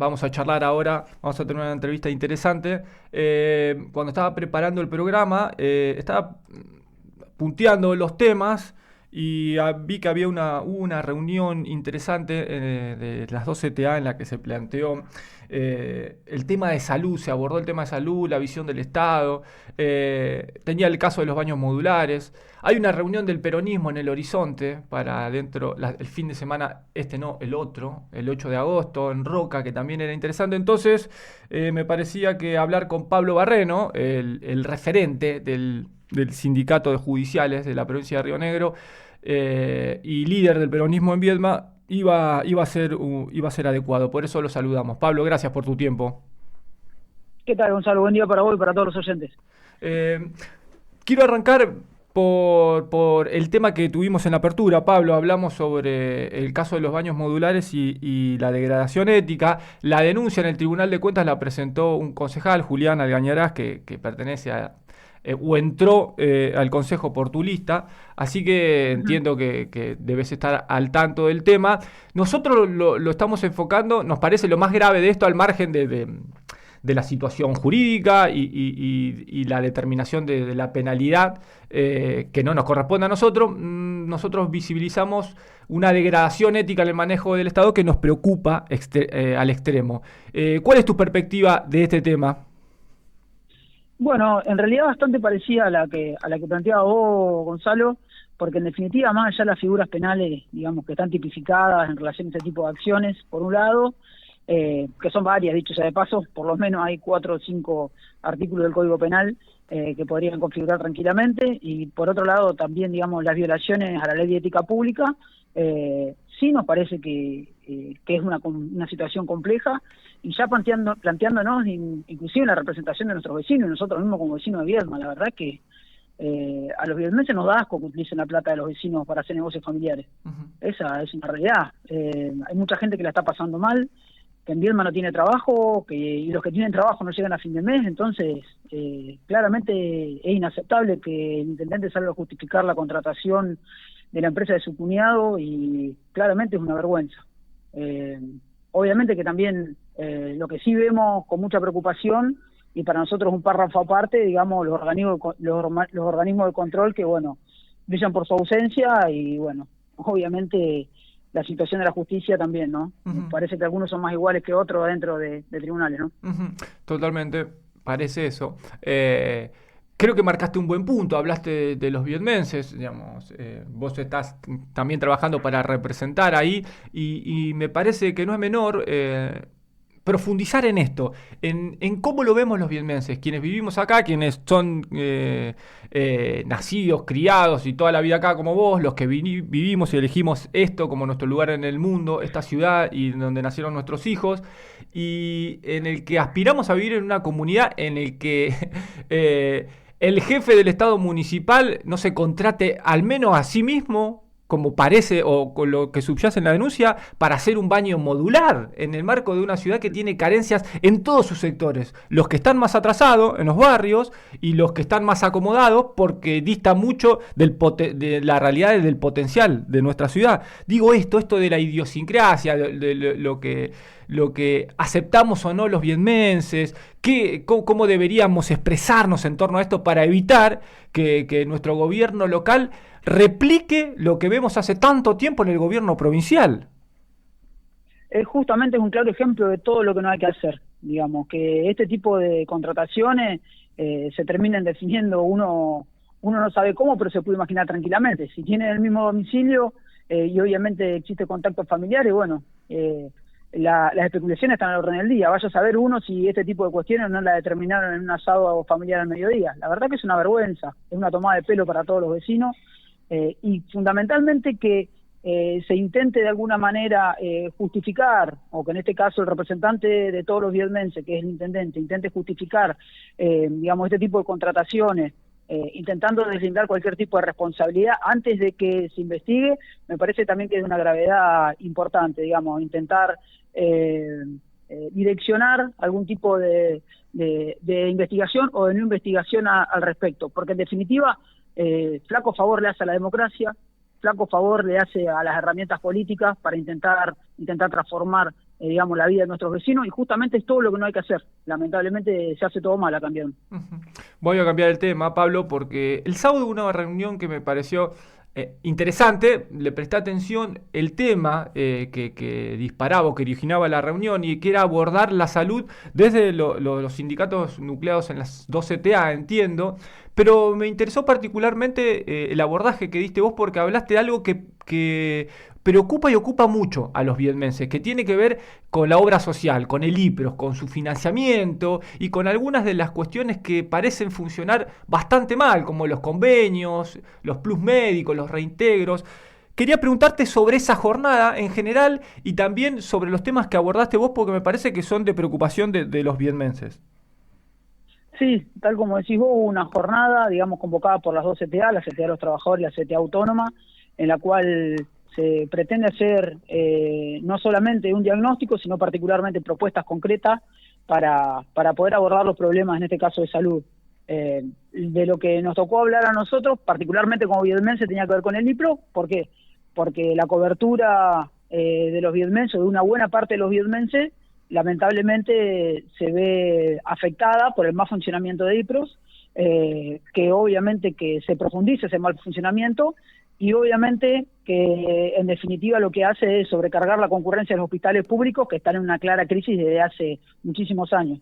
vamos a charlar ahora, vamos a tener una entrevista interesante. Cuando estaba preparando el programa, estaba punteando los temas y vi que había hubo una reunión interesante de las dos CTA en la que se planteó el tema de salud, se abordó el tema de salud, la visión del Estado, tenía el caso de los baños modulares. Hay una reunión del peronismo en el horizonte para el fin de semana, no, el otro, el 8 de agosto, en Roca, que también era interesante. Entonces, me parecía que hablar con Pablo Barreno, el referente del sindicato de judiciales de la provincia de Río Negro y líder del peronismo en Viedma, iba a ser adecuado. Por eso lo saludamos. Pablo, gracias por tu tiempo. ¿Qué tal, Gonzalo? Buen día para vos y para todos los oyentes. Eh, Quiero arrancar por el tema que tuvimos en la apertura. Pablo, hablamos sobre el caso de los baños modulares y la degradación ética. La denuncia en el Tribunal de Cuentas la presentó un concejal, Julián Algañarás, que pertenece o entró al Consejo por tu lista, así que entiendo que debes estar al tanto del tema. Nosotros lo estamos enfocando, nos parece lo más grave de esto, al margen de la situación jurídica y la determinación de la penalidad que no nos corresponde a nosotros. Nosotros visibilizamos una degradación ética en el manejo del Estado que nos preocupa al extremo. ¿Cuál es tu perspectiva de este tema? Bueno, en realidad bastante parecida a la que planteaba vos, Gonzalo, porque en definitiva, más allá de las figuras penales, digamos, que están tipificadas en relación a este tipo de acciones, por un lado, que son varias, dicho sea de paso, por lo menos hay 4 o 5 artículos del Código Penal que podrían configurar tranquilamente, y por otro lado también, digamos, las violaciones a la ley de ética pública, sí nos parece que es una situación compleja, y ya planteándonos inclusive la representación de nuestros vecinos, y nosotros mismos como vecinos de Viedma. La verdad que a los viedmenses nos da asco que utilicen la plata de los vecinos para hacer negocios familiares. Esa es una realidad. Hay mucha gente que la está pasando mal, que en Viedma no tiene trabajo, y los que tienen trabajo no llegan a fin de mes. Entonces claramente es inaceptable que el intendente salga a justificar la contratación de la empresa de su cuñado, y claramente es una vergüenza. Obviamente que también lo que sí vemos con mucha preocupación, y para nosotros un párrafo aparte, digamos, los organismos de control que, bueno, brillan por su ausencia, y bueno, obviamente la situación de la justicia también, ¿no? Parece que algunos son más iguales que otros dentro de tribunales, ¿no? Totalmente, parece eso. Creo que marcaste un buen punto, hablaste de los vietmenses, digamos, vos estás también trabajando para representar ahí, y me parece que no es menor profundizar en esto, en cómo lo vemos los vietmenses, quienes vivimos acá, quienes son nacidos, criados y toda la vida acá como vos, los que vivimos y elegimos esto como nuestro lugar en el mundo, esta ciudad y donde nacieron nuestros hijos, y en el que aspiramos a vivir en una comunidad en el que el jefe del Estado municipal no se contrate al menos a sí mismo, como parece o con lo que subyace en la denuncia, para hacer un baño modular en el marco de una ciudad que tiene carencias en todos sus sectores. Los que están más atrasados en los barrios y los que están más acomodados, porque dista mucho de la realidad y del potencial de nuestra ciudad. Digo esto de la idiosincrasia, de lo que aceptamos o no los vietmenses, cómo deberíamos expresarnos en torno a esto para evitar que nuestro gobierno local replique lo que vemos hace tanto tiempo en el gobierno provincial. Justamente es un claro ejemplo de todo lo que no hay que hacer. Digamos, que este tipo de contrataciones se terminen definiendo, uno no sabe cómo, pero se puede imaginar tranquilamente. Si tienen el mismo domicilio y obviamente existe contacto familiar, y bueno, las especulaciones están al orden del día. Vaya a saber uno si este tipo de cuestiones no la determinaron en un asado familiar al mediodía. La verdad que es una vergüenza, es una tomada de pelo para todos los vecinos. Y fundamentalmente que se intente de alguna manera justificar, o que en este caso el representante de todos los vietmenses, que es el intendente, intente justificar, digamos, este tipo de contrataciones, intentando deslindar cualquier tipo de responsabilidad antes de que se investigue. Me parece también que es de una gravedad importante, digamos, intentar direccionar algún tipo de investigación o de no investigación al respecto, porque en definitiva flaco favor le hace a la democracia, flaco favor le hace a las herramientas políticas para intentar transformar digamos, la vida de nuestros vecinos, y justamente es todo lo que no hay que hacer. Lamentablemente se hace todo mal acá en Viedma. Voy a cambiar el tema, Pablo, porque el sábado hubo una reunión que me pareció interesante, le presté atención el tema que disparaba o que originaba la reunión y que era abordar la salud desde los sindicatos nucleados en las 2 CTA, entiendo, pero me interesó particularmente el abordaje que diste vos porque hablaste de algo que preocupa y ocupa mucho a los vietmenses, que tiene que ver con la obra social, con el IPROS, con su financiamiento y con algunas de las cuestiones que parecen funcionar bastante mal, como los convenios, los plus médicos, los reintegros. Quería preguntarte sobre esa jornada en general y también sobre los temas que abordaste vos, porque me parece que son de preocupación de los vietmenses. Sí, tal como decís vos, hubo una jornada, digamos, convocada por las 2 CTA, la CTA de los Trabajadores y la CTA Autónoma, en la cual se pretende hacer no solamente un diagnóstico, sino particularmente propuestas concretas para poder abordar los problemas, en este caso de salud. De lo que nos tocó hablar a nosotros, particularmente como vietmense, tenía que ver con el IPRO. ¿Por qué? Porque la cobertura de los vietmenses, de una buena parte de los vietmenses, lamentablemente se ve afectada por el mal funcionamiento de IPROS, que obviamente que se profundice ese mal funcionamiento y obviamente que en definitiva lo que hace es sobrecargar la concurrencia de los hospitales públicos que están en una clara crisis desde hace muchísimos años.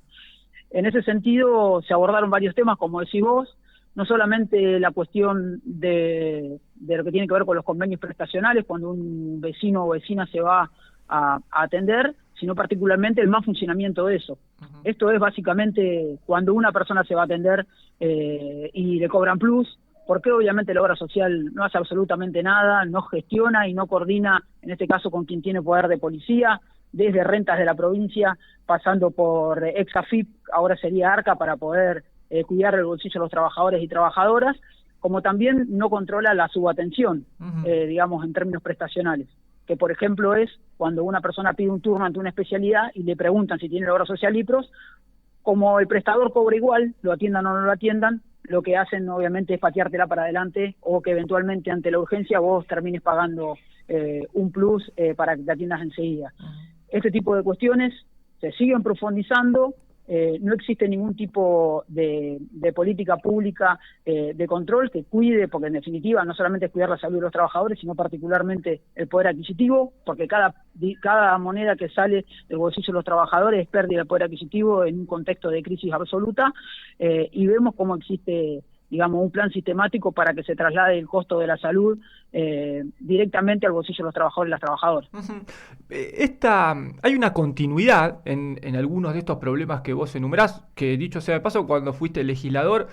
En ese sentido se abordaron varios temas, como decís vos, no solamente la cuestión de lo que tiene que ver con los convenios prestacionales, cuando un vecino o vecina se va a atender, sino particularmente el mal funcionamiento de eso. Uh-huh. Esto es básicamente cuando una persona se va a atender y le cobran plus, porque obviamente la obra social no hace absolutamente nada, no gestiona y no coordina, en este caso con quien tiene poder de policía, desde rentas de la provincia, pasando por ex-AFIP, ahora sería ARCA, para poder cuidar el bolsillo de los trabajadores y trabajadoras, como también no controla la subatención, digamos, en términos prestacionales, que por ejemplo es cuando una persona pide un turno ante una especialidad y le preguntan si tiene la obra social IPROS, como el prestador cobra igual, lo atiendan o no lo atiendan, lo que hacen obviamente es pateártela para adelante o que eventualmente ante la urgencia vos termines pagando un plus para que te atiendas enseguida. Este tipo de cuestiones se siguen profundizando, no existe ningún tipo de política pública de control que cuide, porque en definitiva no solamente es cuidar la salud de los trabajadores, sino particularmente el poder adquisitivo, porque cada moneda que sale del bolsillo de los trabajadores es pérdida de poder adquisitivo en un contexto de crisis absoluta, y vemos cómo existe, digamos, un plan sistemático para que se traslade el costo de la salud directamente al bolsillo de los trabajadores y las trabajadoras. Hay una continuidad en algunos de estos problemas que vos enumerás, que dicho sea de paso, cuando fuiste legislador,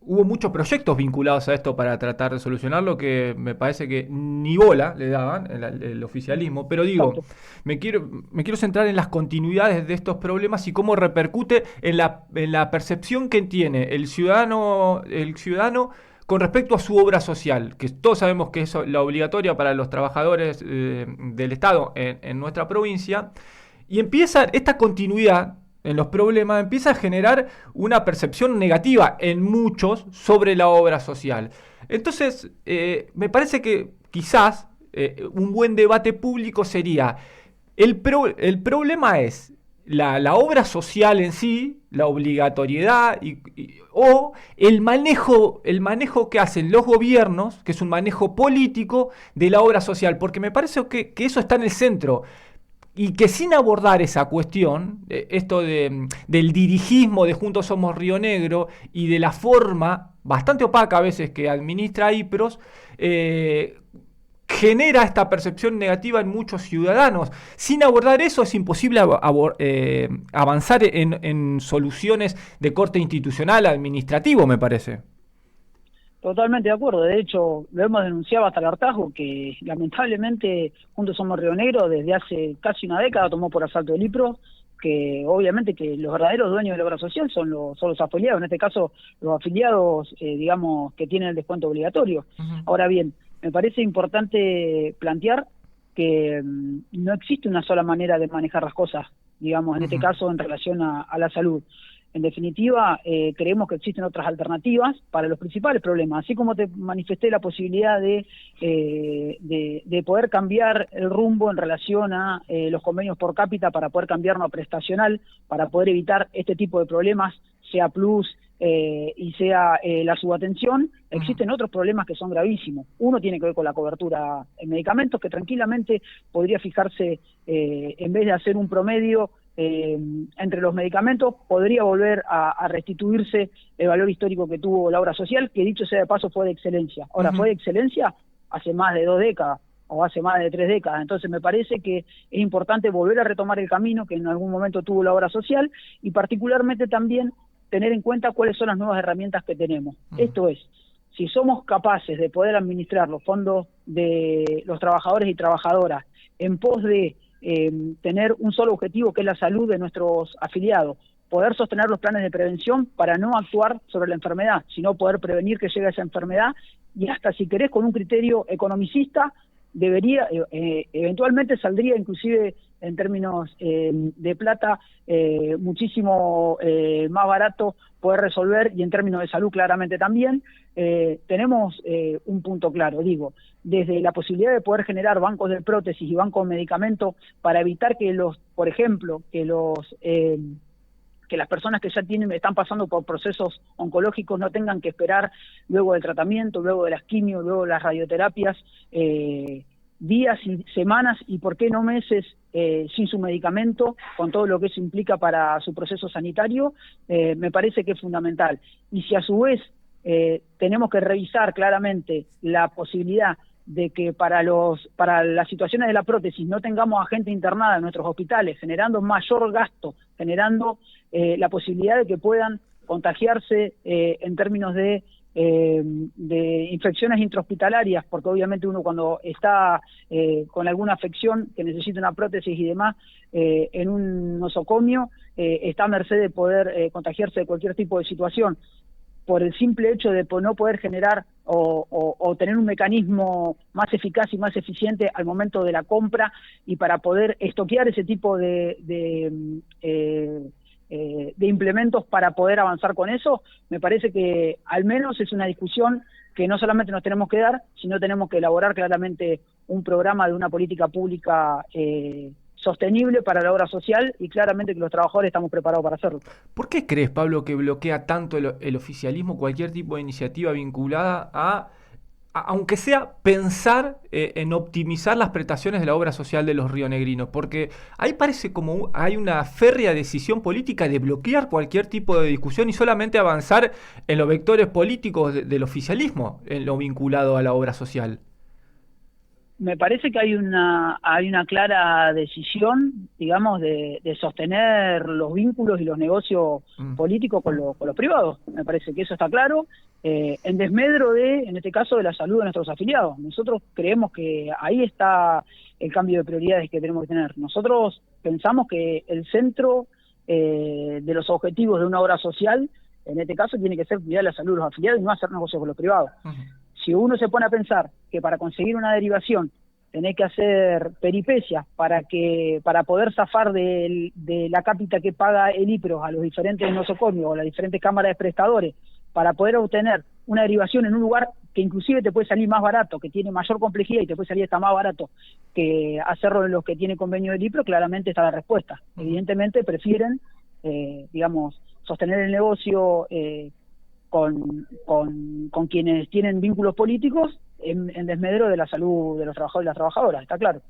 hubo muchos proyectos vinculados a esto para tratar de solucionarlo, que me parece que ni bola le daban el oficialismo, pero digo, me quiero centrar en las continuidades de estos problemas y cómo repercute en la percepción que tiene el ciudadano con respecto a su obra social, que todos sabemos que es la obligatoria para los trabajadores del Estado en nuestra provincia, y empieza esta continuidad en los problemas, empieza a generar una percepción negativa en muchos sobre la obra social. Entonces, me parece que quizás un buen debate público sería, el problema es la obra social en sí, la obligatoriedad o el manejo que hacen los gobiernos, que es un manejo político de la obra social, porque me parece que eso está en el centro. Y que sin abordar esa cuestión, esto del dirigismo de Juntos Somos Río Negro y de la forma bastante opaca a veces que administra IPROS, genera esta percepción negativa en muchos ciudadanos. Sin abordar eso es imposible avanzar en soluciones de corte institucional, administrativo, me parece. Totalmente de acuerdo, de hecho lo hemos denunciado hasta el hartazgo que lamentablemente Juntos Somos Río Negro desde hace casi una década tomó por asalto el IPRO, que obviamente que los verdaderos dueños de la obra social son los afiliados, en este caso los afiliados digamos que tienen el descuento obligatorio. Ahora bien, me parece importante plantear que no existe una sola manera de manejar las cosas, digamos en este caso en relación a la salud. En definitiva, creemos que existen otras alternativas para los principales problemas. Así como te manifesté la posibilidad de poder cambiar el rumbo en relación a los convenios por cápita para poder cambiarnos a prestacional, para poder evitar este tipo de problemas, sea plus y sea la subatención, existen otros problemas que son gravísimos. Uno tiene que ver con la cobertura en medicamentos, que tranquilamente podría fijarse, en vez de hacer un promedio entre los medicamentos, podría volver a restituirse el valor histórico que tuvo la obra social, que dicho sea de paso fue de excelencia. Ahora, fue de excelencia hace más de 2 décadas o hace más de 3 décadas. Entonces me parece que es importante volver a retomar el camino que en algún momento tuvo la obra social, y particularmente también tener en cuenta cuáles son las nuevas herramientas que tenemos. Esto es, si somos capaces de poder administrar los fondos de los trabajadores y trabajadoras en pos de tener un solo objetivo, que es la salud de nuestros afiliados, poder sostener los planes de prevención para no actuar sobre la enfermedad, sino poder prevenir que llegue esa enfermedad, y hasta si querés con un criterio economicista, debería, eventualmente saldría inclusive en términos de plata muchísimo más barato poder resolver, y en términos de salud claramente también. Tenemos un punto claro, digo, desde la posibilidad de poder generar bancos de prótesis y bancos de medicamentos para evitar que por ejemplo, que las personas que ya están pasando por procesos oncológicos no tengan que esperar luego del tratamiento, luego de las quimios, luego de las radioterapias, días y semanas y por qué no meses sin su medicamento, con todo lo que eso implica para su proceso sanitario. Me parece que es fundamental. Y si a su vez tenemos que revisar claramente la posibilidad de que para las situaciones de la prótesis no tengamos a gente internada en nuestros hospitales, generando mayor gasto, generando la posibilidad de que puedan contagiarse en términos de infecciones intrahospitalarias, porque obviamente uno cuando está con alguna afección que necesita una prótesis y demás en un nosocomio, está a merced de poder contagiarse de cualquier tipo de situación, por el simple hecho de no poder generar o tener un mecanismo más eficaz y más eficiente al momento de la compra, y para poder estoquear ese tipo de implementos para poder avanzar con eso. Me parece que al menos es una discusión que no solamente nos tenemos que dar, sino tenemos que elaborar claramente un programa de una política pública sostenible para la obra social, y claramente que los trabajadores estamos preparados para hacerlo. ¿Por qué crees, Pablo, que bloquea tanto el oficialismo cualquier tipo de iniciativa vinculada aunque sea pensar en optimizar las prestaciones de la obra social de los rionegrinos? Porque ahí parece como hay una férrea decisión política de bloquear cualquier tipo de discusión y solamente avanzar en los vectores políticos del oficialismo, en lo vinculado a la obra social. Me parece que hay una clara decisión, digamos, de sostener los vínculos y los negocios políticos con los privados. Me parece que eso está claro, en desmedro en este caso, de la salud de nuestros afiliados. Nosotros creemos que ahí está el cambio de prioridades que tenemos que tener. Nosotros pensamos que el centro de los objetivos de una obra social, en este caso, tiene que ser cuidar la salud de los afiliados y no hacer negocios con los privados. Si uno se pone a pensar que para conseguir una derivación tenés que hacer peripecias para poder zafar de la cápita que paga el IPRO a los diferentes nosocomios o las diferentes cámaras de prestadores, para poder obtener una derivación en un lugar que inclusive te puede salir más barato, que tiene mayor complejidad y te puede salir hasta más barato que hacerlo en los que tiene convenio del IPRO, claramente está la respuesta. Evidentemente prefieren, digamos, sostener el negocio con quienes tienen vínculos políticos en desmedro de la salud de los trabajadores y las trabajadoras, está claro.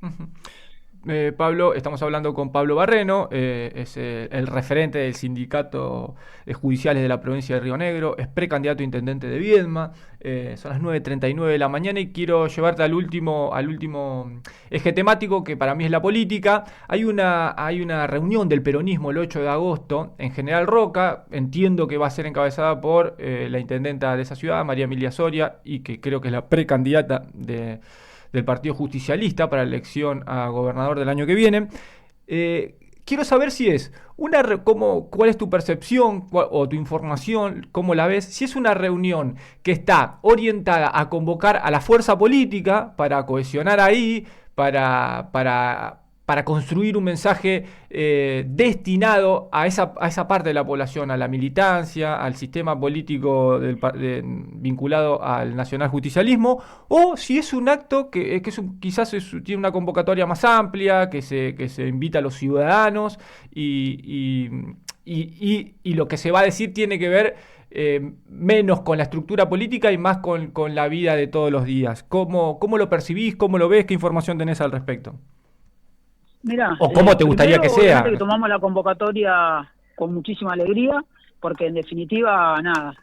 Pablo, estamos hablando con Pablo Barreno, es el referente del sindicato de judiciales de la provincia de Río Negro, es precandidato a intendente de Viedma. Son las 9:39 de la mañana y quiero llevarte al último eje temático, que para mí es la política. Hay una reunión del peronismo el 8 de agosto en General Roca. Entiendo que va a ser encabezada por la intendenta de esa ciudad, María Emilia Soria, y que creo que es la precandidata del Partido Justicialista para la elección a gobernador del año que viene. Quiero saber si es cuál es tu percepción o tu información, cómo la ves, si es una reunión que está orientada a convocar a la fuerza política para cohesionar ahí, para para construir un mensaje destinado a esa parte de la población, a la militancia, al sistema político vinculado al nacionaljudicialismo, o si es un acto quizás tiene una convocatoria más amplia, que se invita a los ciudadanos y lo que se va a decir tiene que ver menos con la estructura política y más con la vida de todos los días. ¿Cómo lo percibís? ¿Cómo lo ves? ¿Qué información tenés al respecto? Mira, ¿O cómo te gustaría que sea? Obviamente que tomamos la convocatoria con muchísima alegría, porque en definitiva, nada,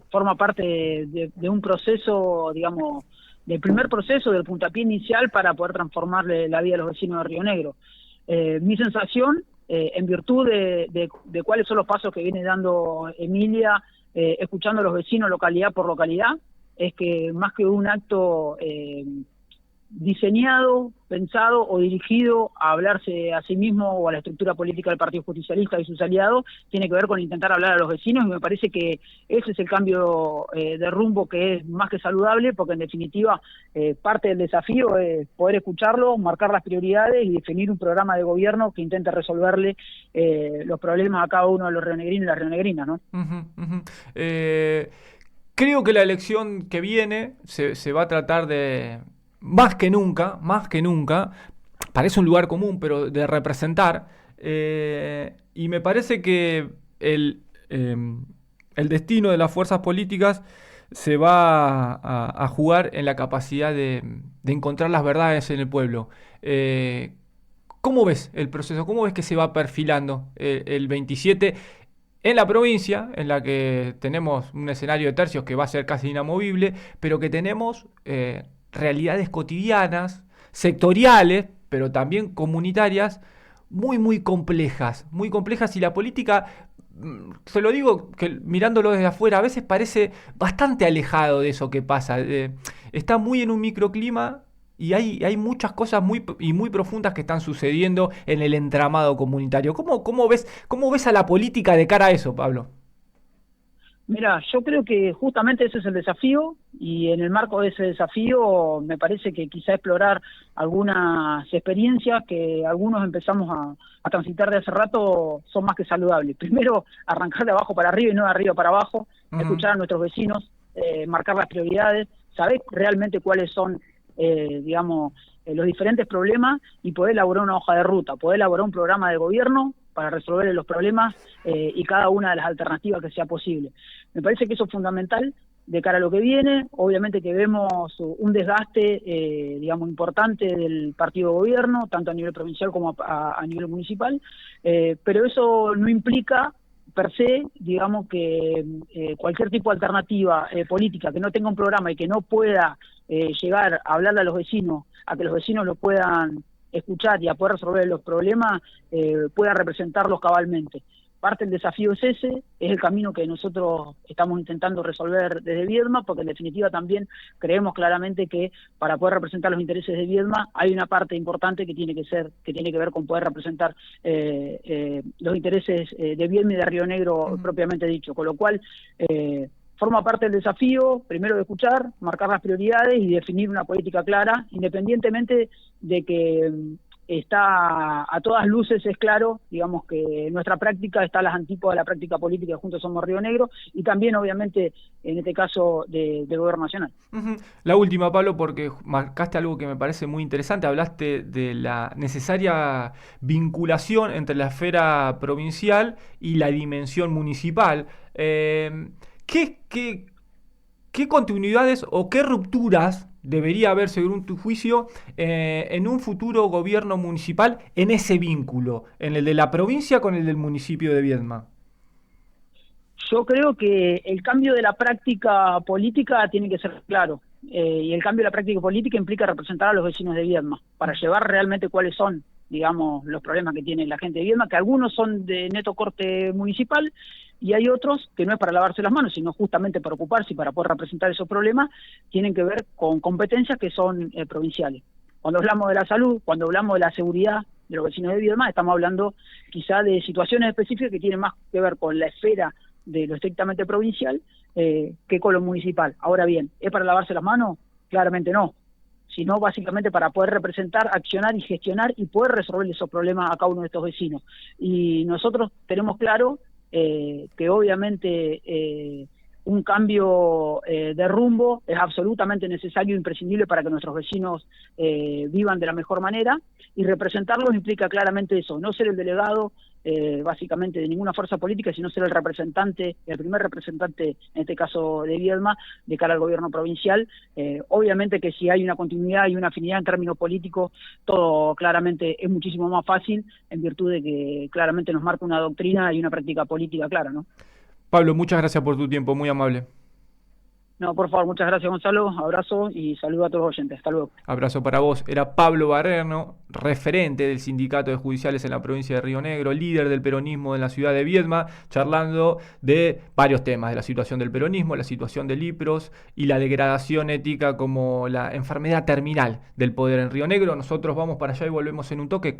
forma parte de un proceso, digamos, del primer proceso, del puntapié inicial para poder transformarle la vida a los vecinos de Río Negro. Mi sensación, en virtud de cuáles son los pasos que viene dando Emilia, escuchando a los vecinos localidad por localidad, es que más que un acto diseñado, pensado o dirigido a hablarse a sí mismo o a la estructura política del Partido Justicialista y sus aliados, tiene que ver con intentar hablar a los vecinos, y me parece que ese es el cambio de rumbo que es más que saludable, porque en definitiva parte del desafío es poder escucharlo, marcar las prioridades y definir un programa de gobierno que intente resolverle los problemas a cada uno de los rionegrinos y las rionegrinas, ¿no? Creo que la elección que viene se va a tratar de... Más que nunca, parece un lugar común, pero de representar, y me parece que el destino de las fuerzas políticas se va a jugar en la capacidad de encontrar las verdades en el pueblo. ¿Cómo ves el proceso? ¿Cómo ves que se va perfilando el 27 en la provincia, en la que tenemos un escenario de tercios que va a ser casi inamovible, pero que tenemos... realidades cotidianas, sectoriales, pero también comunitarias, muy complejas, y la política, se lo digo que mirándolo desde afuera, a veces parece bastante alejado de eso que pasa, está muy en un microclima y hay muchas cosas muy profundas que están sucediendo en el entramado comunitario. ¿Cómo ves a la política de cara a eso, Pablo? Mira, yo creo que justamente ese es el desafío, y en el marco de ese desafío me parece que quizá explorar algunas experiencias que algunos empezamos a transitar de hace rato son más que saludables. Primero, arrancar de abajo para arriba y no de arriba para abajo, escuchar a nuestros vecinos, marcar las prioridades, saber realmente cuáles son, los diferentes problemas, y poder elaborar una hoja de ruta, poder elaborar un programa de gobierno para resolver los problemas y cada una de las alternativas que sea posible. Me parece que eso es fundamental de cara a lo que viene. Obviamente que vemos un desgaste, importante del partido de gobierno, tanto a nivel provincial como a nivel municipal, pero eso no implica per se, digamos, que cualquier tipo de alternativa política que no tenga un programa y que no pueda llegar a hablarle a los vecinos, a que los vecinos lo puedan escuchar y a poder resolver los problemas, pueda representarlos cabalmente. Parte del desafío es ese, es el camino que nosotros estamos intentando resolver desde Viedma, porque en definitiva también creemos claramente que para poder representar los intereses de Viedma hay una parte importante que tiene que ver con poder representar los intereses de Viedma y de Río Negro propiamente dicho, con lo cual forma parte del desafío, primero de escuchar, marcar las prioridades y definir una política clara, independientemente de que está a todas luces, es claro, digamos que nuestra práctica está a las antípodas de la práctica política de Juntos Somos Río Negro, y también obviamente en este caso del gobierno nacional. La última, Pablo, porque marcaste algo que me parece muy interesante, hablaste de la necesaria vinculación entre la esfera provincial y la dimensión municipal. ¿Qué continuidades o qué rupturas debería haber, según tu juicio, en un futuro gobierno municipal en ese vínculo, en el de la provincia con el del municipio de Viedma? Yo creo que el cambio de la práctica política tiene que ser claro, y el cambio de la práctica política implica representar a los vecinos de Viedma, para llevar realmente cuáles son, digamos, los problemas que tiene la gente de Viedma, que algunos son de neto corte municipal, y hay otros que no es para lavarse las manos, sino justamente para ocuparse y para poder representar esos problemas, tienen que ver con competencias que son provinciales. Cuando hablamos de la salud, cuando hablamos de la seguridad de los vecinos de Viedma, estamos hablando quizá de situaciones específicas que tienen más que ver con la esfera de lo estrictamente provincial que con lo municipal. Ahora bien, ¿es para lavarse las manos? Claramente no. sino básicamente para poder representar, accionar y gestionar y poder resolver esos problemas a cada uno de estos vecinos. Y nosotros tenemos claro que obviamente un cambio de rumbo es absolutamente necesario e imprescindible para que nuestros vecinos vivan de la mejor manera, y representarlos implica claramente eso, no ser el delegado básicamente de ninguna fuerza política, sino ser el representante, el primer representante, en este caso de Viedma, de cara al gobierno provincial. Obviamente que si hay una continuidad y una afinidad en términos políticos, todo claramente es muchísimo más fácil, en virtud de que claramente nos marca una doctrina y una práctica política clara, ¿no? Pablo, muchas gracias por tu tiempo, muy amable. No, por favor, muchas gracias, Gonzalo, abrazo y saludo a todos los oyentes, hasta luego. Abrazo para vos. Era Pablo Barreno, referente del Sindicato de Judiciales en la provincia de Río Negro, líder del peronismo en la ciudad de Viedma, charlando de varios temas, de la situación del peronismo, la situación del IPROS y la degradación ética como la enfermedad terminal del poder en Río Negro. Nosotros vamos para allá y volvemos en un toque.